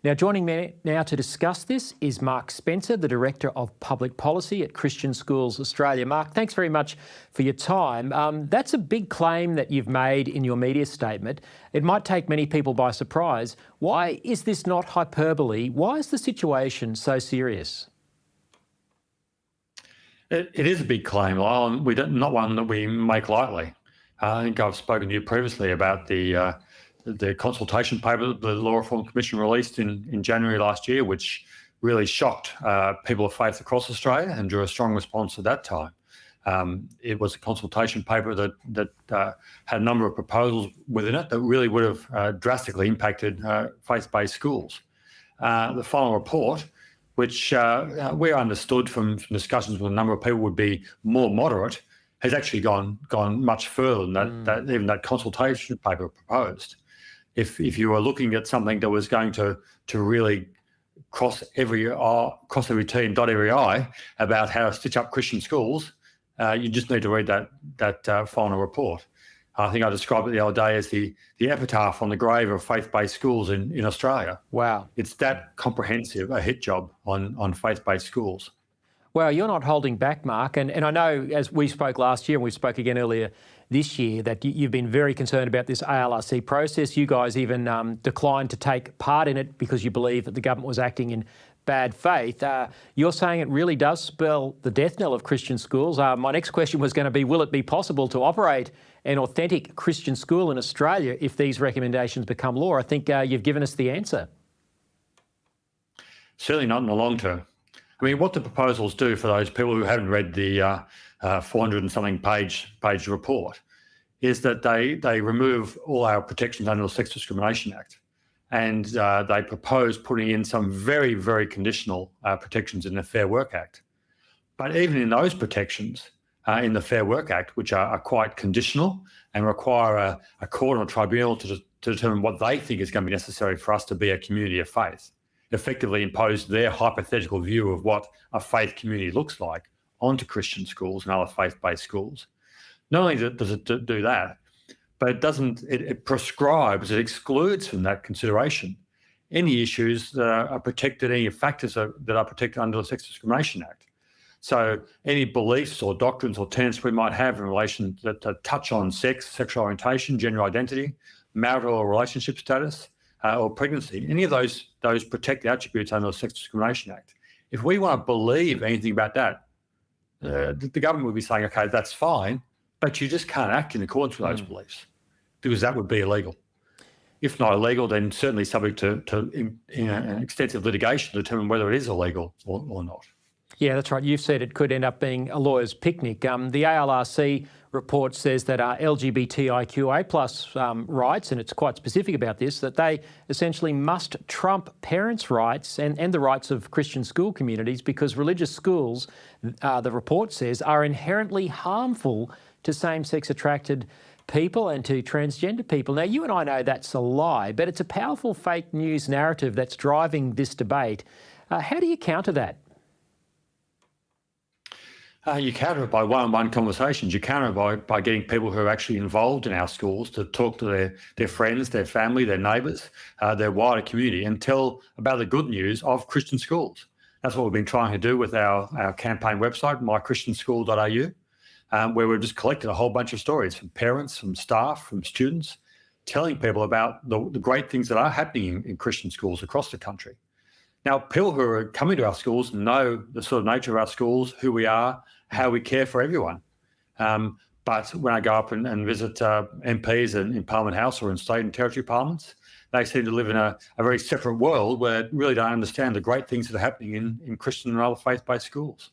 Now, joining me now to discuss this is Mark Spencer, the Director of Public Policy at Christian Schools Australia. Mark, thanks very much for your time. That's a big claim that you've made in your media statement. It might take many people by surprise. Why is this not hyperbole? Why is the situation so serious? It is a big claim, Lyle, and not one that we make lightly. I think I've spoken to you previously about the consultation paper that the Law Reform Commission released in January last year, which really shocked people of faith across Australia and drew a strong response at that time. It was a consultation paper that had a number of proposals within it that really would have drastically impacted faith-based schools. The final report, which we understood from discussions with a number of people would be more moderate, has actually gone much further than even that consultation paper proposed. If you were looking at something that was going to really cross every T and dot every I about how to stitch up Christian schools, you just need to read that final report. I think I described it the other day as the epitaph on the grave of faith-based schools in Australia. Wow. It's that comprehensive a hit job on faith-based schools. Well, you're not holding back, Mark, and I know as we spoke last year and we spoke again earlier this year that you've been very concerned about this ALRC process. You guys even declined to take part in it because you believe that the government was acting in bad faith. You're saying it really does spell the death knell of Christian schools. My next question was going to be, will it be possible to operate an authentic Christian school in Australia if these recommendations become law? I think you've given us the answer. Certainly not in the long term. I mean, what the proposals do for those people who haven't read the 400 and something page report is that they remove all our protections under the Sex Discrimination Act, and they propose putting in some very, very conditional protections in the Fair Work Act. But even in those protections in the Fair Work Act, which are quite conditional and require a court or a tribunal to determine what they think is going to be necessary for us to be a community of faith, effectively impose their hypothetical view of what a faith community looks like onto Christian schools and other faith-based schools. Not only does it do that, but it prescribes, it excludes from that consideration any issues that are protected, any factors that are protected under the Sex Discrimination Act. So any beliefs or doctrines or tenets we might have in relation that touch on sex, sexual orientation, gender identity, marital or relationship status, or pregnancy, any of those protected attributes under the Sex Discrimination Act. If we want to believe anything about that, the government would be saying, okay, that's fine, but you just can't act in accordance with those beliefs because that would be illegal. If not illegal, then certainly subject to extensive litigation to determine whether it is illegal or not. Yeah, that's right. You've said it could end up being a lawyer's picnic. The ALRC report says that LGBTIQA plus rights, and it's quite specific about this, that they essentially must trump parents' rights and the rights of Christian school communities because religious schools, the report says, are inherently harmful to same-sex attracted people and to transgender people. Now, you and I know that's a lie, but it's a powerful fake news narrative that's driving this debate. How do you counter that? You counter it by one-on-one conversations. You counter it by getting people who are actually involved in our schools to talk to their friends, their family, their neighbours, their wider community and tell about the good news of Christian schools. That's what we've been trying to do with our campaign website, mychristianschool.au, where we've just collected a whole bunch of stories from parents, from staff, from students, telling people about the great things that are happening in Christian schools across the country. Now, people who are coming to our schools know the sort of nature of our schools, who we are, how we care for everyone. But when I go up and visit MPs in Parliament House or in state and territory parliaments, they seem to live in a very separate world where they really don't understand the great things that are happening in Christian and other faith-based schools.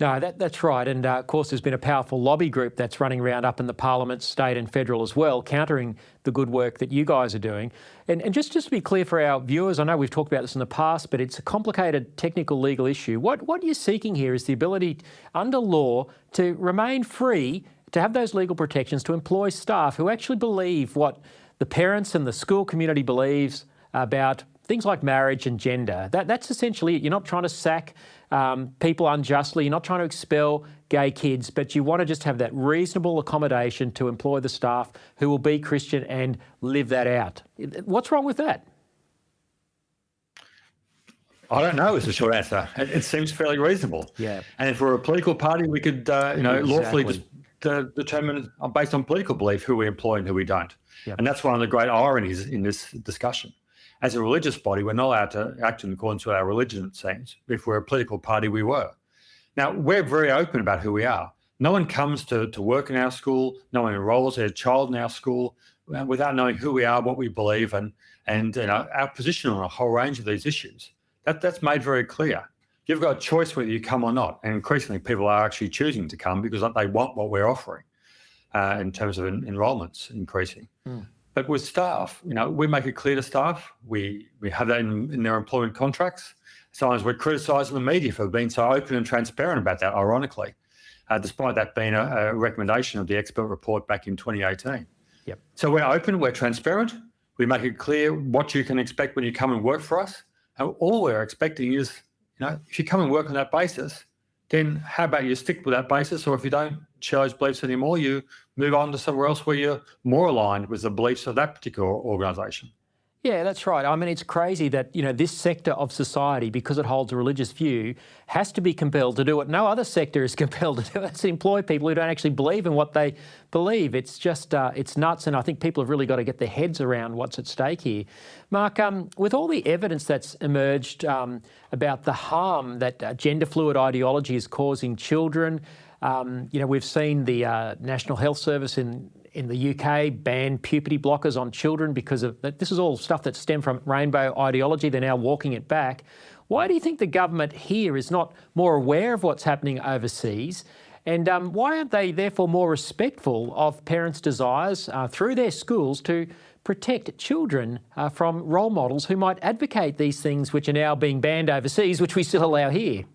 No, that's right. And of course, there's been a powerful lobby group that's running around up in the Parliament, state and federal as well, countering the good work that you guys are doing. And just to be clear for our viewers, I know we've talked about this in the past, but it's a complicated technical legal issue. What you're seeking here is the ability under law to remain free, to have those legal protections, to employ staff who actually believe what the parents and the school community believes about things like marriage and gender. That's essentially it. You're not trying to sack people unjustly. You're not trying to expel gay kids, but you want to just have that reasonable accommodation to employ the staff who will be Christian and live that out. What's wrong with that? I don't know is the short answer. It seems fairly reasonable. Yeah. And if we're a political party, we could, lawfully just determine based on political belief who we employ and who we don't. Yep. And that's one of the great ironies in this discussion. As a religious body, we're not allowed to act in accordance with our religion, it seems. If we're a political party, we were. Now, we're very open about who we are. No one comes to work in our school, no one enrolls their child in our school without knowing who we are, what we believe, and our position on a whole range of these issues. That's made very clear. You've got a choice whether you come or not, and increasingly people are actually choosing to come because they want what we're offering in terms of enrolments increasing. But with staff, we make it clear to staff. We have that in their employment contracts. Sometimes we're criticising the media for being so open and transparent about that, ironically, despite that being a recommendation of the expert report back in 2018. Yep. So we're open, we're transparent. We make it clear what you can expect when you come and work for us. And all we're expecting is, if you come and work on that basis, then how about you stick with that basis? Or if you don't share those beliefs anymore, you move on to somewhere else where you're more aligned with the beliefs of that particular organisation. Yeah, that's right. I mean, it's crazy that, this sector of society, because it holds a religious view, has to be compelled to do what no other sector is compelled to do. It's employ people who don't actually believe in what they believe. It's just, it's nuts. And I think people have really got to get their heads around what's at stake here. Mark, with all the evidence that's emerged about the harm that gender-fluid ideology is causing children, we've seen the National Health Service in the UK ban puberty blockers on children because of that. This is all stuff that stemmed from rainbow ideology. They're now walking it back. Why do you think the government here is not more aware of what's happening overseas? And why aren't they therefore more respectful of parents' desires through their schools to protect children from role models who might advocate these things which are now being banned overseas, which we still allow here?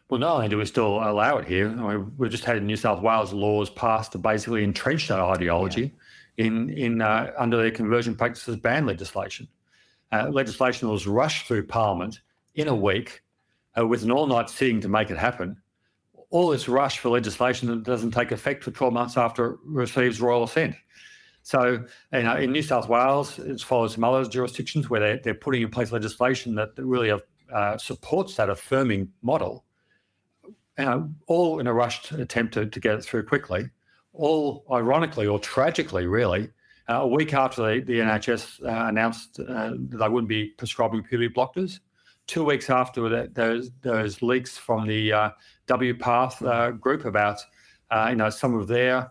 Well, not only do we still allow it here, we've just had New South Wales laws passed to basically entrench that ideology in under their conversion practices ban legislation. Legislation was rushed through Parliament in a week with an all-night sitting to make it happen. All this rush for legislation that doesn't take effect for 12 months after it receives royal assent. So, in New South Wales, it follows some other jurisdictions where they're putting in place legislation that really supports that affirming model. All in a rushed attempt to get it through quickly, all ironically or tragically, really, a week after the NHS announced that they wouldn't be prescribing puberty blockers. 2 weeks after that, those leaks from the WPATH group about some of their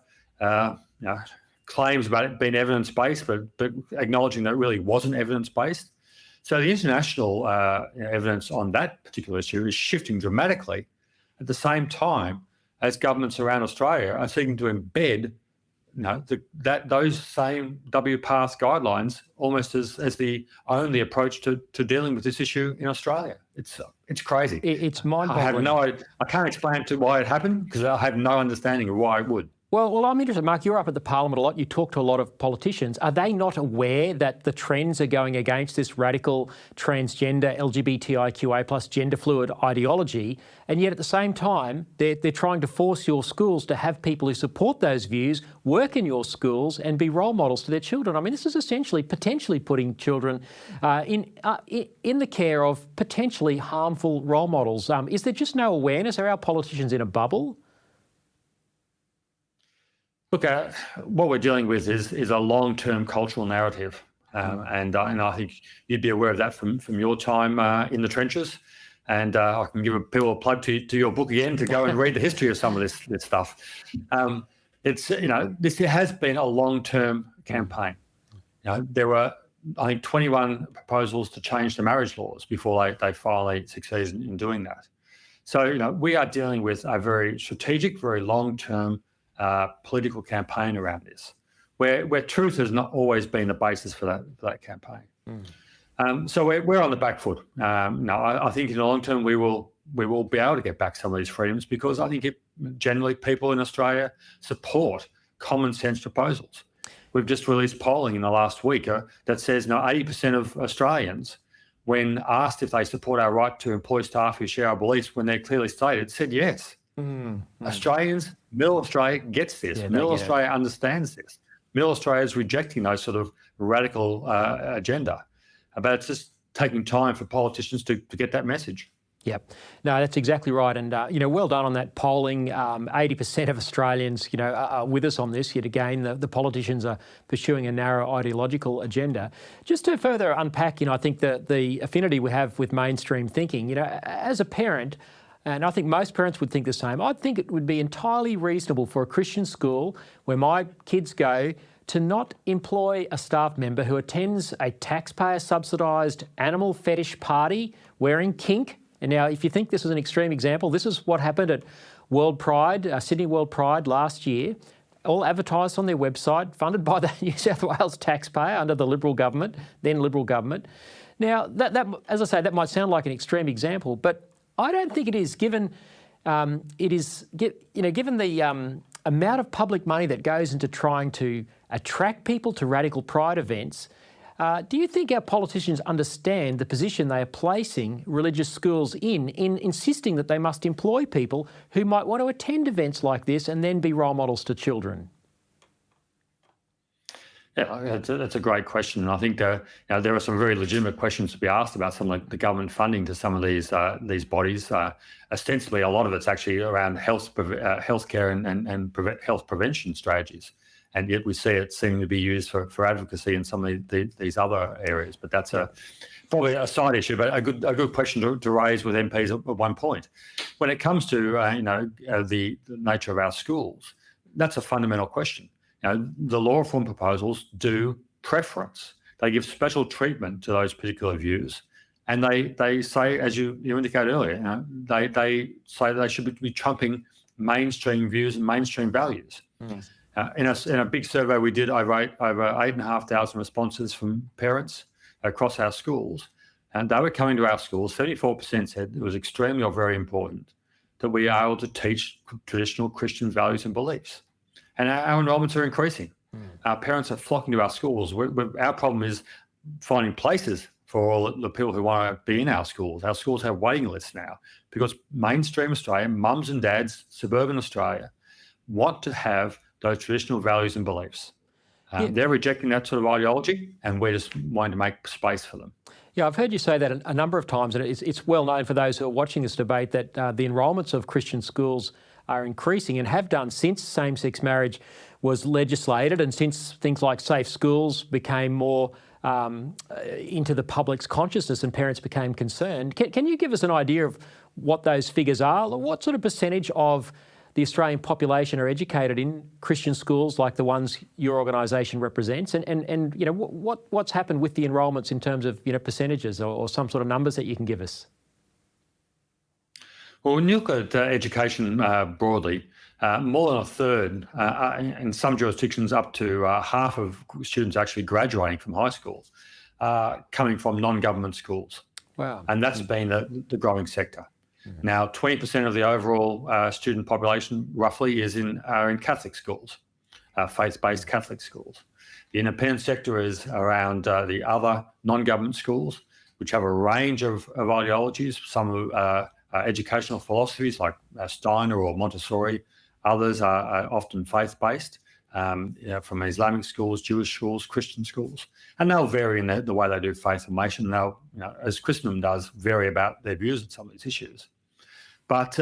claims about it being evidence-based, but acknowledging that it really wasn't evidence-based. So the international evidence on that particular issue is shifting dramatically. At the same time as governments around Australia are seeking to embed, those same WPATH guidelines almost as the only approach to dealing with this issue in Australia. It's crazy. It's mind-boggling. I can't explain why it happened because I have no understanding of why it would. Well, I'm interested, Mark, you're up at the Parliament a lot. You talk to a lot of politicians. Are they not aware that the trends are going against this radical transgender, LGBTIQA plus gender fluid ideology? And yet at the same time, they're trying to force your schools to have people who support those views work in your schools and be role models to their children. I mean, this is essentially potentially putting children in the care of potentially harmful role models. Is there just no awareness? Are our politicians in a bubble? Look, what we're dealing with is a long-term cultural narrative, and I think you'd be aware of that from your time in the trenches. And I can give people a plug to your book again to go and read the history of some of this stuff. This has been a long-term campaign. There were, I think, 21 proposals to change the marriage laws before they finally succeeded in doing that. So we are dealing with a very strategic, very long-term political campaign around this, where truth has not always been the basis for that campaign. So we're on the back foot. I think in the long term we will be able to get back some of these freedoms because I think generally people in Australia support common sense proposals. We've just released polling in the last week that says 80% of Australians, when asked if they support our right to employ staff who share our beliefs when they're clearly stated, said yes. Australians, middle Australia gets this. Middle Australia understands this. Middle Australia is rejecting those sort of radical agenda. But it's just taking time for politicians to get that message. Yep. No, that's exactly right. And, well done on that polling. 80% of Australians, are with us on this. Yet again, the politicians are pursuing a narrow ideological agenda. Just to further unpack, I think the affinity we have with mainstream thinking, as a parent, and I think most parents would think the same, I think it would be entirely reasonable for a Christian school where my kids go to not employ a staff member who attends a taxpayer-subsidised animal fetish party wearing kink. And now, if you think this is an extreme example, this is what happened at World Pride, Sydney World Pride last year, all advertised on their website, funded by the New South Wales taxpayer under the Liberal government, then Liberal government. Now, that as I say, that might sound like an extreme example, but I don't think it is, given given the amount of public money that goes into trying to attract people to radical pride events. Do you think our politicians understand the position they are placing religious schools in insisting that they must employ people who might want to attend events like this and then be role models to children? Yeah, that's a great question, and I think there are some very legitimate questions to be asked about some of the government funding to some of these bodies. Ostensibly, a lot of it's actually around healthcare and health prevention strategies. And yet we see it seeming to be used for advocacy in some of these other areas. But that's probably a side issue, but a good question to raise with MPs at one point. When it comes to the nature of our schools, that's a fundamental question. The law reform proposals do preference. They give special treatment to those particular views, and they say, as you indicated earlier, they say they should be trumping mainstream views and mainstream values. Mm. In a big survey we did, I wrote over 8,500 responses from parents across our schools, and they were coming to our schools. 74% said it was extremely or very important that we are able to teach traditional Christian values and beliefs. And our enrolments are increasing. Mm. Our parents are flocking to our schools. Our problem is finding places for all the people who want to be in our schools. Our schools have waiting lists now because mainstream Australia, mums and dads, suburban Australia, want to have those traditional values and beliefs. They're rejecting that sort of ideology, and we're just wanting to make space for them. Yeah, I've heard you say that a number of times, and it's well known for those who are watching this debate that the enrolments of Christian schools are increasing and have done since same-sex marriage was legislated and since things like safe schools became more into the public's consciousness and parents became concerned. Can you give us an idea of what those figures are? What sort of percentage of the Australian population are educated in Christian schools like the ones your organisation represents, and what's happened with the enrolments in terms of percentages or some sort of numbers that you can give us? Well, when you look at education broadly, more than a third, in some jurisdictions up to half of students actually graduating from high school, coming from non-government schools. Wow! And that's been the growing sector. Mm-hmm. Now, 20% of the overall student population, roughly, are in Catholic schools, faith-based Catholic schools. The independent sector is around the other non-government schools, which have a range of ideologies. Some educational philosophies like Steiner or Montessori. Others are often faith-based, from Islamic schools, Jewish schools, Christian schools, and they'll vary in the way they do faith formation. They'll, as Christendom does, vary about their views on some of these issues. But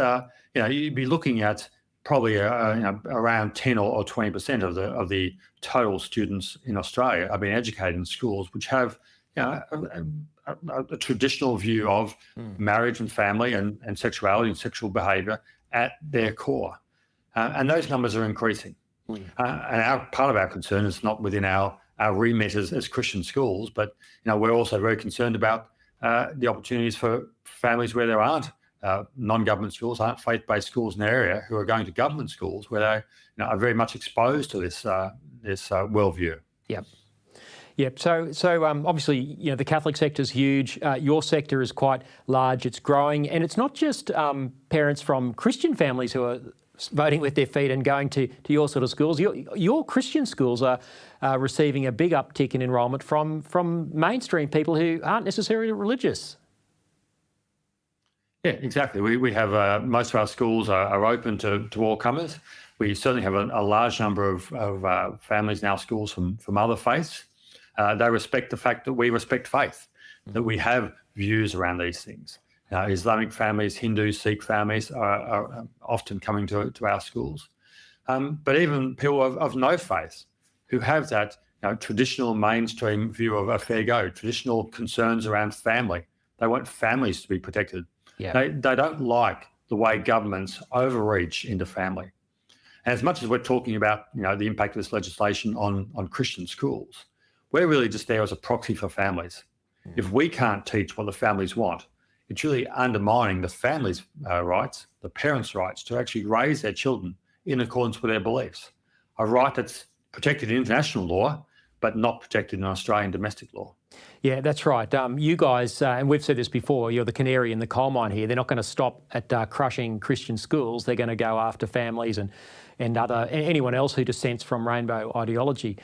you'd be looking at probably around 10 or 20% of the total students in Australia are being educated in schools which have a traditional view of marriage and family and sexuality and sexual behaviour at their core, and those numbers are increasing. And part of our concern is not within our remit as Christian schools, but we're also very concerned about the opportunities for families where there aren't non-government schools, aren't faith-based schools in the area, who are going to government schools where they are very much exposed to this worldview. Yep. Yep. So obviously, the Catholic sector is huge. Your sector is quite large. It's growing, and it's not just parents from Christian families who are voting with their feet and going to your sort of schools. Your Christian schools are receiving a big uptick in enrolment from mainstream people who aren't necessarily religious. Yeah, exactly. We have most of our schools are open to all comers. We certainly have a large number of families in our schools from other faiths. They respect the fact that we respect faith. that we have views around these things. Islamic families, Hindu, Sikh families are often coming to our schools. But even people of no faith who have that traditional mainstream view of a fair go, traditional concerns around family. They want families to be protected. Yeah. They don't like the way governments overreach into family. And as much as we're talking about the impact of this legislation on Christian schools, we're really just there as a proxy for families. If we can't teach what the families want, it's really undermining the families' rights, the parents' rights to actually raise their children in accordance with their beliefs. A right that's protected in international law, but not protected in Australian domestic law. Yeah, that's right. You guys, and we've said this before, you're the canary in the coal mine here. They're not going to stop at crushing Christian schools. They're going to go after families and anyone else who dissents from rainbow ideology.